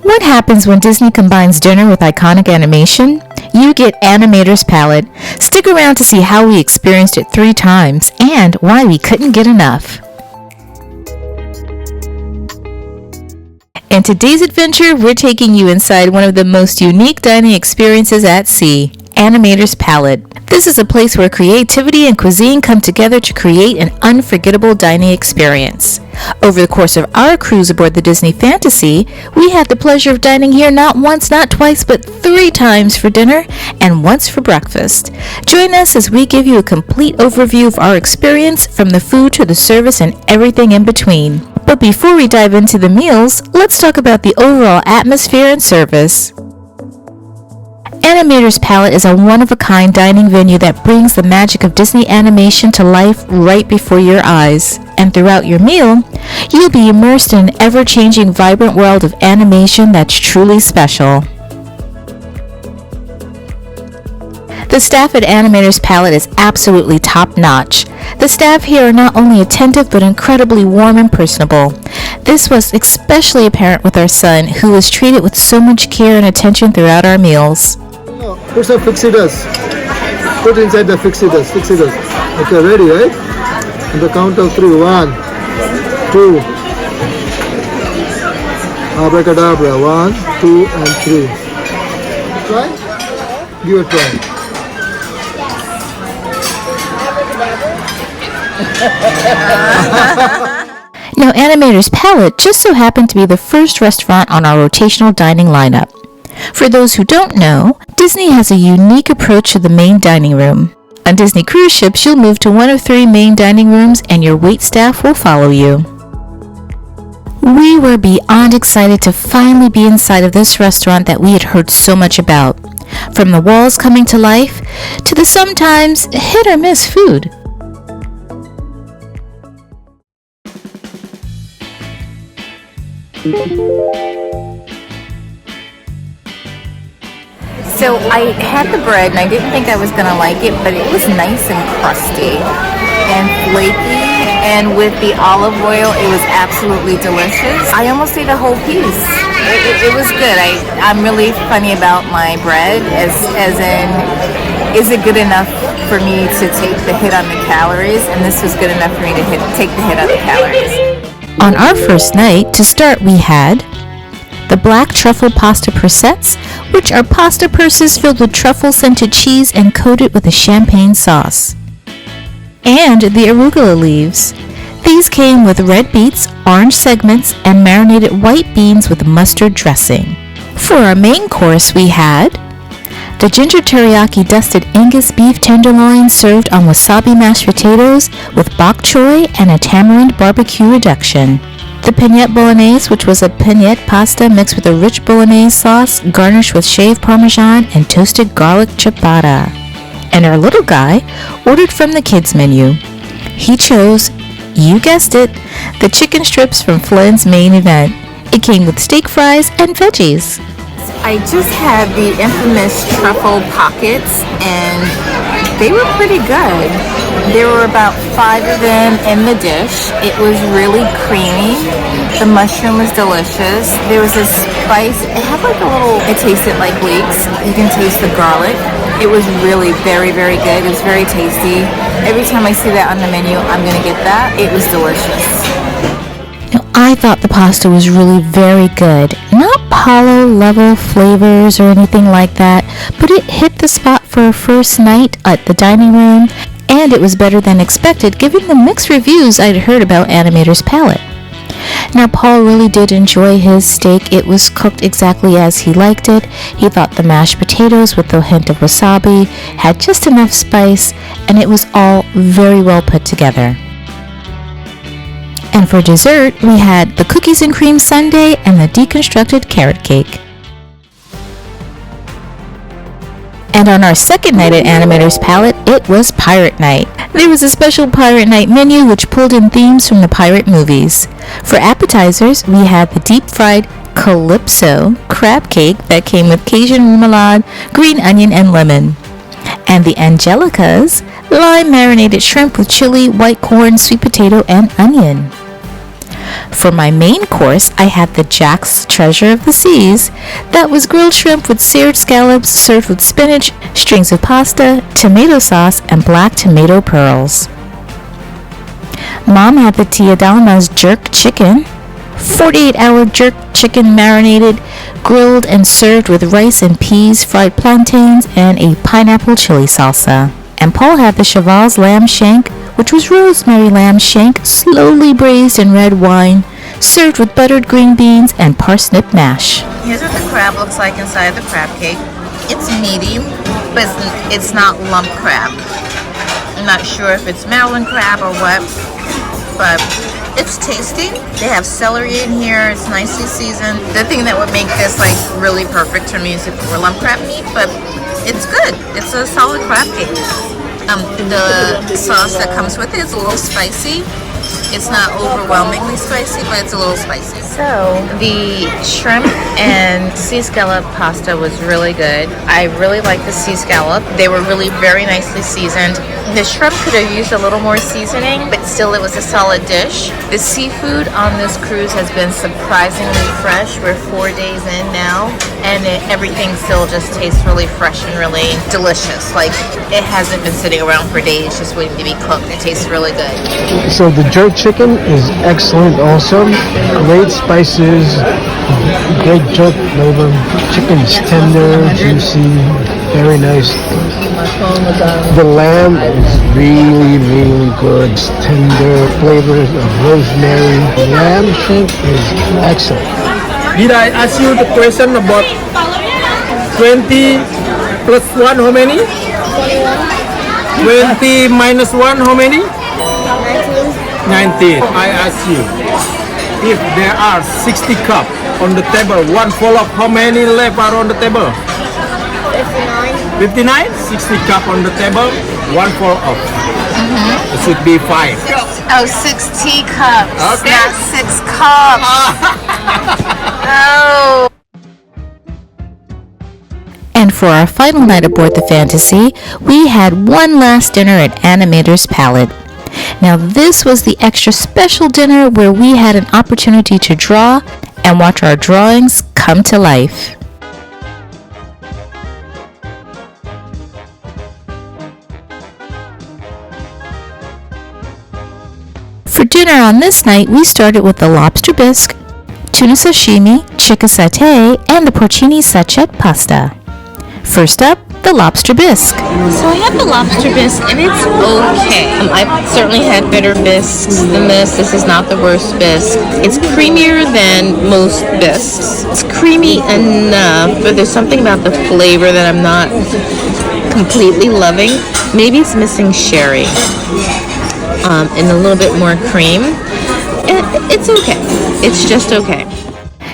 What happens when Disney combines dinner with iconic animation? You get Animator's Palate. Stick around to see how we experienced it 3 times and why we couldn't get enough. In today's adventure, we're taking you inside one of the most unique dining experiences at sea, Animator's Palate. This is a place where creativity and cuisine come together to create an unforgettable dining experience. Over the course of our cruise aboard the Disney Fantasy, we had the pleasure of dining here not once, not twice, but 3 times for dinner and once for breakfast. Join us as we give you a complete overview of our experience, from the food to the service and everything in between. But before we dive into the meals, let's talk about the overall atmosphere and service. Animator's Palate is a one-of-a-kind dining venue that brings the magic of Disney animation to life right before your eyes. And throughout your meal, you'll be immersed in an ever-changing, vibrant world of animation that's truly special. The staff at Animator's Palate is absolutely top-notch. The staff here are not only attentive but incredibly warm and personable. This was especially apparent with our son, who was treated with so much care and attention throughout our meals. Put some fixitas. Put inside the fixitas. Okay, ready, right? On the count of 3. 1, 2. Abracadabra. 1, 2, and 3. Try? Give it a try. Now, Animator's Palate just so happened to be the first restaurant on our rotational dining lineup. For those who don't know, Disney has a unique approach to the main dining room. On Disney cruise ships, you'll move to one of 3 main dining rooms and your wait staff will follow you. We were beyond excited to finally be inside of this restaurant that we had heard so much about. From the walls coming to life, to the sometimes hit or miss food. So I had the bread and I didn't think I was going to like it, but it was nice and crusty and flaky, and with the olive oil it was absolutely delicious. I almost ate a whole piece. It was good. I'm really funny about my bread, as in, is it good enough for me to take the hit on the calories? And this was good enough for me to take the hit on the calories. On our first night, to start, we had the black truffle pasta pursettes, which are pasta purses filled with truffle-scented cheese and coated with a champagne sauce. And the arugula leaves. These came with red beets, orange segments, and marinated white beans with mustard dressing. For our main course, we had the ginger teriyaki dusted Angus beef tenderloin served on wasabi mashed potatoes with bok choy and a tamarind barbecue reduction. The pagnette bolognese, which was a pagnette pasta mixed with a rich bolognese sauce garnished with shaved parmesan and toasted garlic ciabatta. And our little guy ordered from the kids menu. He chose, you guessed it, the chicken strips from Flynn's main event. It came with steak fries and veggies. I just had the infamous truffle pockets and they were pretty good. There were about 5 of them in the dish. It was really creamy. The mushroom was delicious. There was a spice. It had like a little, it tasted like leeks. You can taste the garlic. It was really very, very good. It was very tasty. Every time I see that on the menu, I'm going to get that. It was delicious. Now, I thought the pasta was really very good. Not Palo level flavors or anything like that, but it hit the spot for a first night at the dining room, and it was better than expected given the mixed reviews I'd heard about Animator's Palate. Now, Paul really did enjoy his steak. It was cooked exactly as he liked it. He thought the mashed potatoes with a hint of wasabi had just enough spice, and it was all very well put together. And for dessert, we had the cookies and cream sundae and the deconstructed carrot cake. And on our second night at Animator's Palate, it was Pirate Night. There was a special Pirate Night menu which pulled in themes from the pirate movies. For appetizers, we had the deep-fried Calypso crab cake that came with Cajun remoulade, green onion, and lemon. And the Angelicas, lime-marinated shrimp with chili, white corn, sweet potato, and onion. For my main course, I had the Jack's Treasure of the Seas. That was grilled shrimp with seared scallops served with spinach, strings of pasta, tomato sauce, and black tomato pearls. Mom had the Tia Dalma's jerk chicken, 48-hour jerk chicken marinated, grilled and served with rice and peas, fried plantains, and a pineapple chili salsa. And Paul had the Cheval's lamb shank, which was rosemary lamb shank slowly braised in red wine, served with buttered green beans and parsnip mash. Here's what the crab looks like inside the crab cake. It's meaty, but it's not lump crab. I'm not sure if it's marlin crab or what, but it's tasty. They have celery in here. It's nicely seasoned. The thing that would make this like really perfect for me is if it were lump crab meat, but it's good. It's a solid crab cake. The sauce that comes with it is a little spicy. It's not overwhelmingly spicy, but it's a little spicy. So the shrimp and sea scallop pasta was really good. I really like the sea scallop. They were really very nicely seasoned. The shrimp could have used a little more seasoning, but still it was a solid dish. The seafood on this cruise has been surprisingly fresh. We're 4 days in now, and everything still just tastes really fresh and really delicious. Like it hasn't been sitting around for days just waiting to be cooked. It tastes really good. So the jerk chicken is excellent also. Great spices, great jerk flavor. Chicken is tender, juicy, very nice. The lamb is really, really good. It's tender flavors of rosemary. Lamb shank is excellent. Did I ask you the question about 20 plus 1 how many? 20 minus 1 how many? 19. I ask you, if there are 60 cups on the table, one full of how many left are on the table? 59? 60 cup on the table, one full of. It should be 5. Oh, 6 teacups, Okay. not 6 cups. Oh. And for our final night aboard the Fantasy, we had one last dinner at Animator's Palate. Now this was the extra special dinner where we had an opportunity to draw and watch our drawings come to life. For dinner on this night, we started with the lobster bisque, tuna sashimi, chicken satay, and the porcini sachet pasta. First up, the lobster bisque. So I had the lobster bisque and it's okay. I've certainly had better bisques than this. This is not the worst bisque. It's creamier than most bisques. It's creamy enough, but there's something about the flavor that I'm not completely loving. Maybe it's missing sherry and a little bit more cream. It's okay. It's just okay.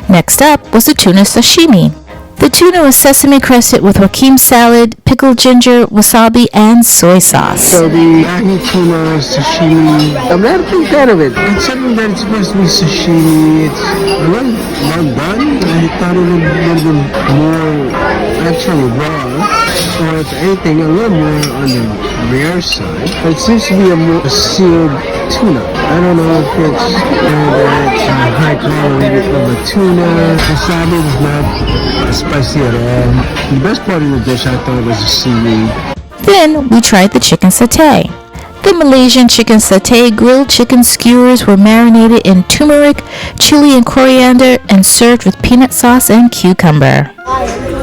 Next up was the tuna sashimi. The tuna was sesame crusted with Joaquin salad, pickled ginger, wasabi, and soy sauce. So the ahi tuna sashimi, I'm not a big fan of it. Considering that it's supposed to be sashimi, it's a little well done. I thought it would have been more actually raw, or if anything, a little more on the rare side. But it seems to be a seared tuna. I don't know if it's that high quality of a tuna. Wasabi was not spicy at all. The best part of the dish I thought was the seaweed. Then we tried the chicken satay. The Malaysian chicken satay grilled chicken skewers were marinated in turmeric, chili, and coriander and served with peanut sauce and cucumber.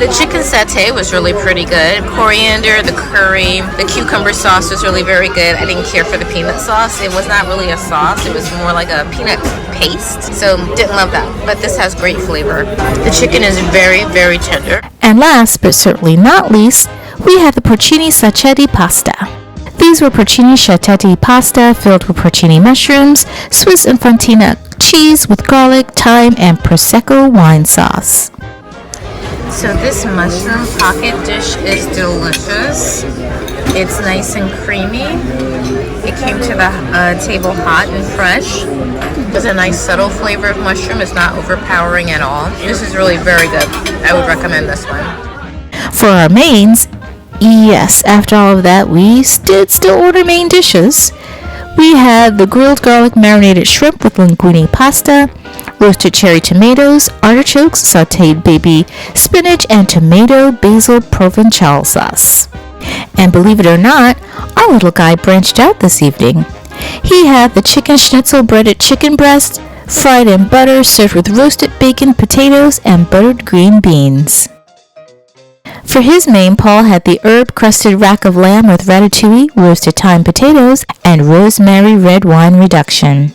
The chicken satay was really pretty good. Coriander, the curry, the cucumber sauce was really very good. I didn't care for the peanut sauce. It was not really a sauce. It was more like a peanut paste. So didn't love that. But this has great flavor. The chicken is very, very tender. And last but certainly not least, we had the porcini sacchetti pasta. These were porcini sacchetti pasta filled with porcini mushrooms, Swiss Infantina cheese with garlic, thyme, and Prosecco wine sauce. So this mushroom pocket dish is delicious. It's nice and creamy. It came to the table hot and fresh. There's a nice subtle flavor of mushroom. It's not overpowering at all. This is really very good. I would recommend this one. For our mains, yes, after all of that, we did still order main dishes. we had the grilled garlic marinated shrimp with linguine pasta, roasted cherry tomatoes, artichokes, sauteed baby spinach, and tomato basil provençal sauce. And believe it or not, our little guy branched out this evening. He had the chicken schnitzel breaded chicken breast, fried in butter, served with roasted bacon, potatoes, and buttered green beans. For his main, Paul had the herb-crusted rack of lamb with ratatouille, roasted thyme potatoes, and rosemary red wine reduction.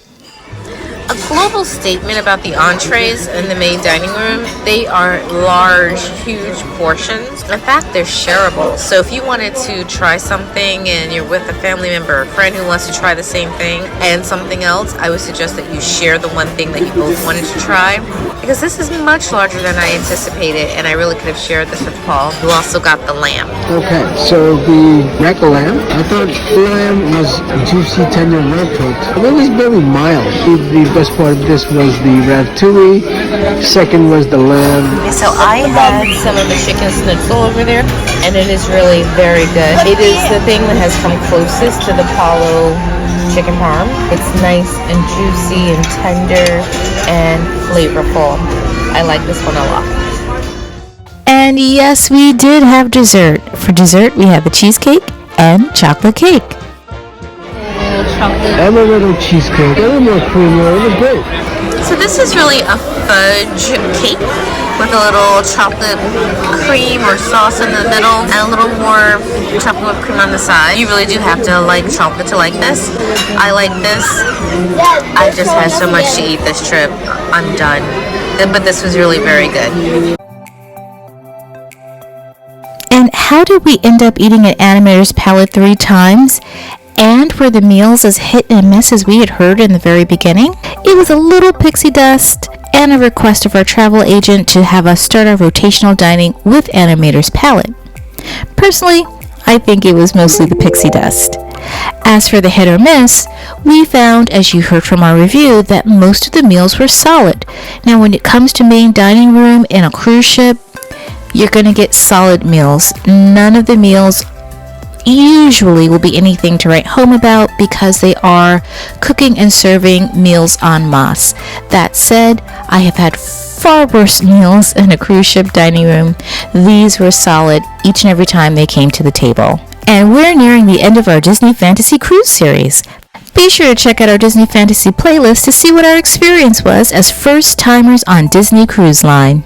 A global statement about the entrees in the main dining room. They are large, huge portions. In fact, they're shareable. So if you wanted to try something and you're with a family member or a friend who wants to try the same thing and something else, I would suggest that you share the one thing that you both wanted to try, because this is much larger than I anticipated, and I really could have shared this with Paul, who also got the lamb. Okay, so the rack of lamb, I thought the lamb was juicy, tender, and well-cooked. It was very mild. The best part of this was the ratatouille. Second was the lamb. So I had some of the chicken schnitzel over there, and it is really very good. It is the thing that has come closest to the Palo chicken parm. It's nice and juicy and tender and flavorful. I like this one a lot. And yes, we did have dessert. For dessert, we had the cheesecake and chocolate cake. And a little cheesecake, a little more creamy. It was great. So this is really a fudge cake with a little chocolate cream or sauce in the middle and a little more chocolate whipped cream on the side. You really do have to like chocolate to like this. I like this. I just had so much to eat this trip. I'm done. But this was really very good. And how did we end up eating at Animator's Palate 3 times? And were the meals as hit and miss as we had heard in the very beginning? It was a little pixie dust and a request of our travel agent to have us start our rotational dining with Animator's Palate. Personally, I think it was mostly the pixie dust. As for the hit or miss, we found, as you heard from our review, that most of the meals were solid. Now, when it comes to main dining room in a cruise ship, you're going to get solid meals. None of the meals usually will be anything to write home about because they are cooking and serving meals en masse. That said, I have had far worse meals in a cruise ship dining room. These were solid each and every time they came to the table. And we're nearing the end of our Disney Fantasy Cruise series. Be sure to check out our Disney Fantasy playlist to see what our experience was as first-timers on Disney Cruise Line.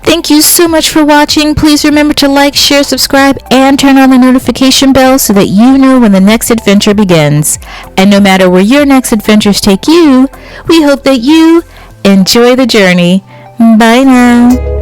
Thank you so much for watching. Please remember to like, share, subscribe, and turn on the notification bell so that you know when the next adventure begins. And no matter where your next adventures take you, we hope that you enjoy the journey. Bye now.